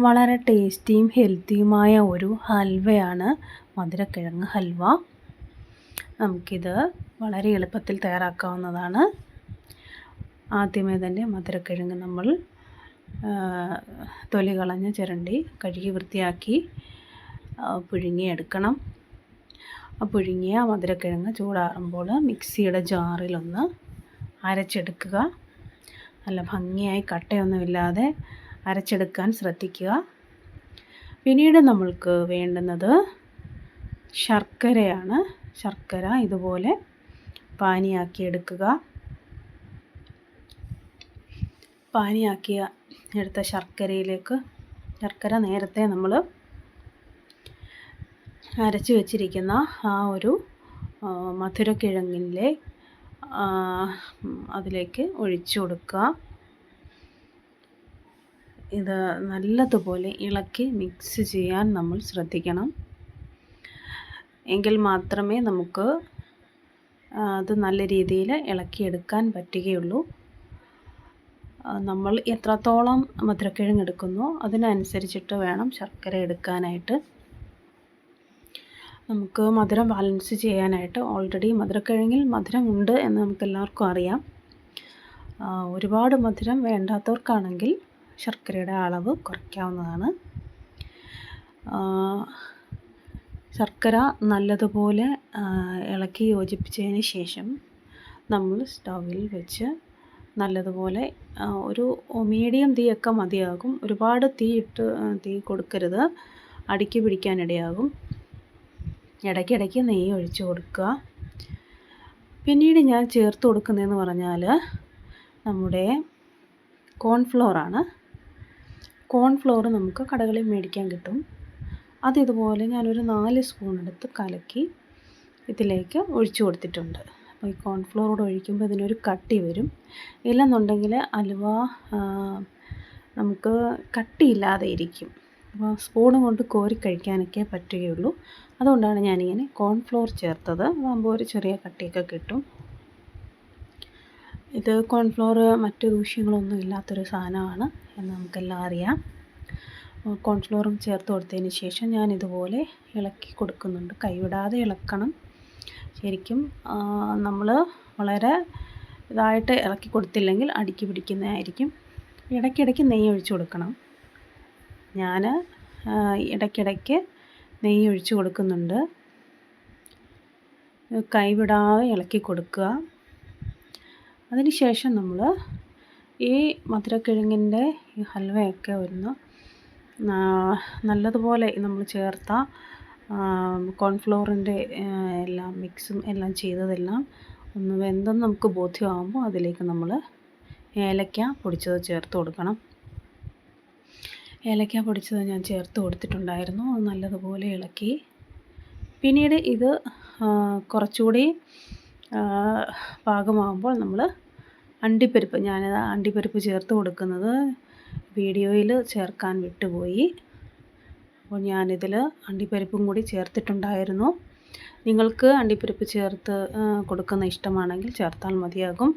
വളരെ ടേസ്റ്റിയും ഹെൽത്തിയുമായ ഒരു ഹൽവയാണ് മധുരക്കിഴങ്ങ് ഹൽവ. നമുക്കിത് വളരെ എളുപ്പത്തിൽ തയ്യാറാക്കാവുന്നതാണ്. ആദ്യമേ തന്നെ മധുരക്കിഴങ്ങ് നമ്മൾ തൊലി കളഞ്ഞ് ചിരണ്ടി കഴുകി വൃത്തിയാക്കി പുഴുങ്ങിയെടുക്കണം. പുഴുങ്ങിയ മധുരക്കിഴങ്ങ് ചൂടാറുമ്പോൾ മിക്സിയുടെ ജാറിലൊന്ന് അരച്ചെടുക്കുക. നല്ല ഭംഗിയായി കട്ടയൊന്നുമില്ലാതെ അരച്ചെടുക്കാൻ ശ്രദ്ധിക്കുക. പിന്നീട് നമ്മൾക്ക് വേണ്ടുന്നത് ശർക്കരയാണ്. ശർക്കര ഇതുപോലെ പാനിയാക്കി എടുക്കുക. എടുത്ത ശർക്കരയിലേക്ക് ശർക്കര നേരത്തെ നമ്മൾ അരച്ച് വെച്ചിരിക്കുന്ന ആ ഒരു മധുരക്കിഴങ്ങിലെ അതിലേക്ക് ഒഴിച്ചു കൊടുക്കുക. ഇത് നല്ലതുപോലെ ഇളക്കി മിക്സ് ചെയ്യാൻ നമ്മൾ ശ്രദ്ധിക്കണം. എങ്കിൽ മാത്രമേ നമുക്ക് അത് നല്ല രീതിയിൽ ഇളക്കിയെടുക്കാൻ പറ്റുകയുള്ളൂ. നമ്മൾ എത്രത്തോളം മധുരക്കിഴങ്ങ് എടുക്കുന്നോ അതിനനുസരിച്ചിട്ട് വേണം ശർക്കര എടുക്കാനായിട്ട്. നമുക്ക് മധുരം ബാലൻസ് ചെയ്യാനായിട്ട് ഓൾറെഡി മധുരക്കിഴങ്ങിൽ മധുരമുണ്ട് എന്ന് നമുക്കെല്ലാവർക്കും അറിയാം. ഒരുപാട് മധുരം വേണ്ടാത്തവർക്കാണെങ്കിൽ ശർക്കരയുടെ അളവ് കുറയ്ക്കാവുന്നതാണ്. ശർക്കര നല്ലതുപോലെ ഇളക്കി യോജിപ്പിച്ചതിന് ശേഷം നമ്മൾ സ്റ്റൗവിൽ വെച്ച് നല്ലതുപോലെ ഒരു മീഡിയം തീയൊക്കെ മതിയാകും. ഒരുപാട് തീ കൊടുക്കരുത്, അടിക്ക് പിടിക്കാനിടയാകും. ഇടയ്ക്കിടയ്ക്ക് നെയ്യ് ഒഴിച്ച് കൊടുക്കുക. പിന്നീട് ഞാൻ ചേർത്ത് കൊടുക്കുന്നതെന്ന് പറഞ്ഞാൽ നമ്മുടെ കോൺഫ്ലോറാണ്. കോൺഫ്ലോർ നമുക്ക് കടകളിൽ മേടിക്കാൻ കിട്ടും. അതിതുപോലെ ഞാനൊരു 4 സ്പൂൺ എടുത്ത് കലക്കി ഇതിലേക്ക് ഒഴിച്ചു കൊടുത്തിട്ടുണ്ട്. അപ്പോൾ ഈ കോൺഫ്ലോറോട് ഒഴിക്കുമ്പോൾ ഇതിനൊരു കട്ടി വരും. ഇല്ലെന്നുണ്ടെങ്കിൽ ഹൽവ നമുക്ക് കട്ടിയില്ലാതെ ഇരിക്കും. അപ്പോൾ സ്പൂണ് കൊണ്ട് കോരി കഴിക്കാനൊക്കെ പറ്റുകയുള്ളൂ. അതുകൊണ്ടാണ് ഞാനിങ്ങനെ കോൺഫ്ലോർ ചേർത്തത്. അതാകുമ്പോൾ ഒരു ചെറിയ കട്ടിയൊക്കെ കിട്ടും. ഇത് കോൺഫ്ലോർ മറ്റു ദൂഷ്യങ്ങളൊന്നും ഇല്ലാത്തൊരു സാധനമാണ് എന്ന് നമുക്കെല്ലാം അറിയാം. കോൺഫ്ലോറും ചേർത്ത് കൊടുത്തതിന് ശേഷം ഞാനിതുപോലെ ഇളക്കി കൊടുക്കുന്നുണ്ട്. കൈവിടാതെ ഇളക്കണം. ശരിക്കും നമ്മൾ വളരെ ഇതായിട്ട് ഇളക്കി കൊടുത്തില്ലെങ്കിൽ അടിക്ക് പിടിക്കുന്നതായിരിക്കും. ഇടയ്ക്കിടയ്ക്ക് നെയ്യ് ഒഴിച്ച് കൊടുക്കണം. ഞാൻ ഇടയ്ക്കിടയ്ക്ക് നെയ്യ് ഒഴിച്ച് കൊടുക്കുന്നുണ്ട്. കൈവിടാതെ ഇളക്കി കൊടുക്കുക. അതിന് ശേഷം നമ്മൾ ഈ മധുരക്കിഴങ്ങിൻ്റെ ഈ ഹൽവയൊക്കെ ഒന്ന് നല്ലതുപോലെ നമ്മൾ ചേർത്ത കോൺഫ്ലോറിൻ്റെ എല്ലാം മിക്സും എല്ലാം ചെയ്തതെല്ലാം ഒന്ന് വെന്തെന്ന് നമുക്ക് ബോധ്യമാകുമ്പോൾ അതിലേക്ക് നമ്മൾ ഏലക്ക പൊടിച്ചത് ചേർത്ത് കൊടുക്കണം. ഏലക്ക പൊടിച്ചത് ഞാൻ ചേർത്ത് കൊടുത്തിട്ടുണ്ടായിരുന്നു. അത് നല്ലതുപോലെ ഇളക്കി. പിന്നീട് ഇത് കുറച്ചുകൂടി പാകമാകുമ്പോൾ നമ്മൾ അണ്ടിപ്പരിപ്പ്, ഞാനത് അണ്ടിപ്പരിപ്പ് ചേർത്ത് കൊടുക്കുന്നത് വീഡിയോയിൽ ചേർക്കാൻ വിട്ടുപോയി. അപ്പോൾ ഞാനിതിൽ അണ്ടിപ്പരിപ്പും കൂടി ചേർത്തിട്ടുണ്ടായിരുന്നു. നിങ്ങൾക്ക് അണ്ടിപ്പരിപ്പ് ചേർത്ത് കൊടുക്കുന്ന ഇഷ്ടമാണെങ്കിൽ ചേർത്താൽ മതിയാകും.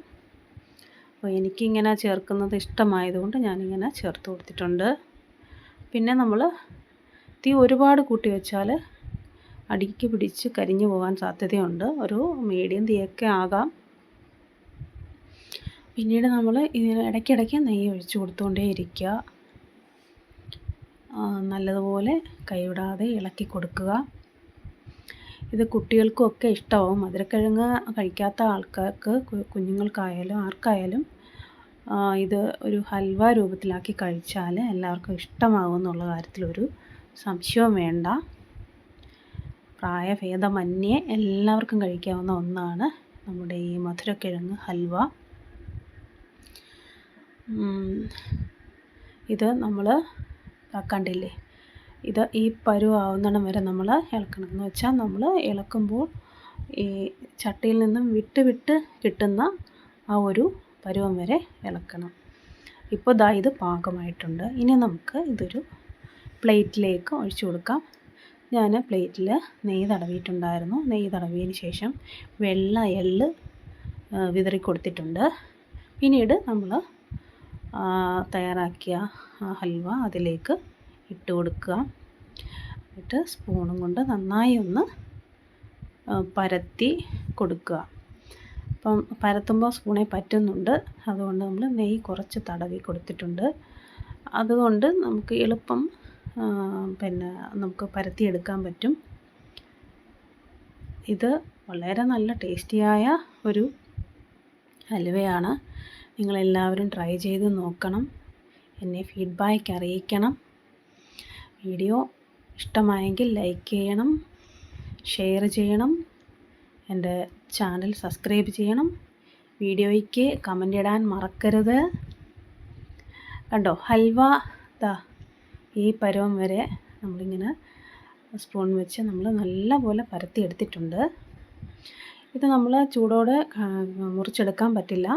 അപ്പോൾ എനിക്കിങ്ങനെ ചേർക്കുന്നത് ഇഷ്ടമായതുകൊണ്ട് ഞാനിങ്ങനെ ചേർത്ത് കൊടുത്തിട്ടുണ്ട്. പിന്നെ നമ്മൾ തീ ഒരുപാട് കൂട്ടി വെച്ചാൽ അടിക്ക് പിടിച്ച് കരിഞ്ഞു പോകാൻ സാധ്യതയുണ്ട്. ഒരു മീഡിയം തീയൊക്കെ ആകാം. പിന്നീട് നമ്മൾ ഇതിന് ഇടയ്ക്കിടയ്ക്ക് നെയ്യ് ഒഴിച്ച് കൊടുത്തുകൊണ്ടേ ഇരിക്കുക. നല്ലതുപോലെ കൈവിടാതെ ഇളക്കി കൊടുക്കുക. ഇത് കുട്ടികൾക്കൊക്കെ ഇഷ്ടമാവും. മധുരക്കിഴങ്ങ് കഴിക്കാത്ത ആൾക്കാർക്ക്, കുഞ്ഞുങ്ങൾക്കായാലും ആർക്കായാലും ഇത് ഒരു ഹൽവ രൂപത്തിലാക്കി കഴിച്ചാൽ എല്ലാവർക്കും ഇഷ്ടമാകും എന്നുള്ള കാര്യത്തിലൊരു സംശയവും വേണ്ട. പ്രായഭേദമന്യേ എല്ലാവർക്കും കഴിക്കാവുന്ന ഒന്നാണ് നമ്മുടെ ഈ മധുരക്കിഴങ്ങ് ഹൽവ. ഇത് നമ്മൾ കണ്ടില്ലേ, ഇത് ഈ പരുവാവുന്നിടം വരെ നമ്മൾ ഇളക്കണം. എന്ന് വെച്ചാൽ നമ്മൾ ഇളക്കുമ്പോൾ ഈ ചട്ടിയിൽ നിന്നും വിട്ട് കിട്ടുന്ന ആ ഒരു പരുവം വരെ ഇളക്കണം. ഇപ്പോൾ ദാ ഇത് പാകമായിട്ടുണ്ട്. ഇനി നമുക്ക് ഇതൊരു പ്ലേറ്റിലേക്ക് ഒഴിച്ചു കൊടുക്കാം. ഞാൻ പ്ലേറ്റിൽ നെയ്യ് തടവിയിട്ടുണ്ടായിരുന്നു. നെയ്യ് തടവിയതിന് ശേഷം വെള്ള എള്ള് വിതറി കൊടുത്തിട്ടുണ്ട്. പിന്നീട് നമ്മൾ തയ്യാറാക്കിയ ഹൽവ അതിലേക്ക് ഇട്ട് കൊടുക്കുക. എന്നിട്ട് സ്പൂണും കൊണ്ട് നന്നായി ഒന്ന് പരത്തി കൊടുക്കുക. അപ്പം പരത്തുമ്പോൾ സ്പൂണേ പറ്റുന്നുണ്ട്, അതുകൊണ്ട് നമ്മൾ നെയ്യ് കുറച്ച് തടവി കൊടുത്തിട്ടുണ്ട്. അതുകൊണ്ട് നമുക്ക് എളുപ്പം നമുക്ക് പരത്തിയെടുക്കാൻ പറ്റും. ഇത് വളരെ നല്ല ടേസ്റ്റിയായ ഒരു ഹലുവയാണ്. നിങ്ങളെല്ലാവരും ട്രൈ ചെയ്ത് നോക്കണം. എന്നെ ഫീഡ്ബാക്ക് അറിയിക്കണം. വീഡിയോ ഇഷ്ടമായെങ്കിൽ ലൈക്ക് ചെയ്യണം, ഷെയർ ചെയ്യണം, എൻ്റെ ചാനൽ സബ്സ്ക്രൈബ് ചെയ്യണം. വീഡിയോയ്ക്ക് കമൻ്റ് ഇടാൻ മറക്കരുത്. കണ്ടോ, ഹൽവ ദാ ഈ പരുവം വരെ നമ്മളിങ്ങനെ സ്പൂൺ വെച്ച് നമ്മൾ നല്ലപോലെ പരത്തിയെടുത്തിട്ടുണ്ട്. ഇത് നമ്മൾ ചൂടോടെ മുറിച്ചെടുക്കാൻ പറ്റില്ല.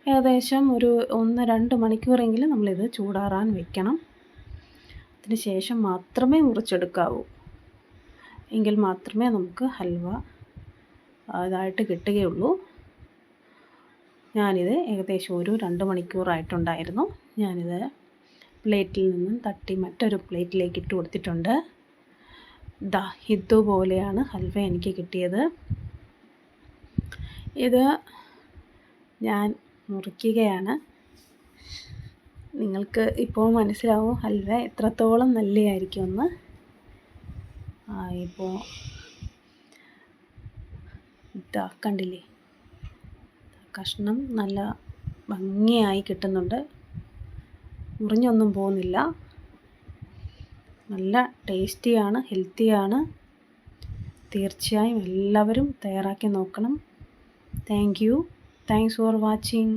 ഏകദേശം ഒരു 1-2 മണിക്കൂറെങ്കിലും നമ്മളിത് ചൂടാറാൻ വെക്കണം. അതിന് ശേഷം മാത്രമേ മുറിച്ചെടുക്കാവൂ. എങ്കിൽ മാത്രമേ നമുക്ക് ഹൽവ ഇതായിട്ട് കിട്ടുകയുള്ളൂ. ഞാനിത് ഏകദേശം ഒരു 2 മണിക്കൂറായിട്ടുണ്ടായിരുന്നു. ഞാനിത് പ്ലേറ്റിൽ നിന്നും തട്ടി മറ്റൊരു പ്ലേറ്റിലേക്ക് ഇട്ട് കൊടുത്തിട്ടുണ്ട്. ദാ ഇതുപോലെയാണ് ഹൽവ എനിക്ക് കിട്ടിയത്. ഇത് ഞാൻ മുറിക്കുകയാണ്. നിങ്ങൾക്ക് ഇപ്പോൾ മനസ്സിലാവും ഹൽവ എത്രത്തോളം നല്ലതായിരിക്കുമെന്ന്. ഇപ്പോൾ ഇതാ കണ്ടില്ലേ, കഷ്ണം നല്ല ഭംഗിയായി കിട്ടുന്നുണ്ട്, മുറിഞ്ഞൊന്നും പോകുന്നില്ല. നല്ല ടേസ്റ്റിയാണ്, ഹെൽത്തിയാണ്. തീർച്ചയായും എല്ലാവരും തയ്യാറാക്കി നോക്കണം. Thanks for watching.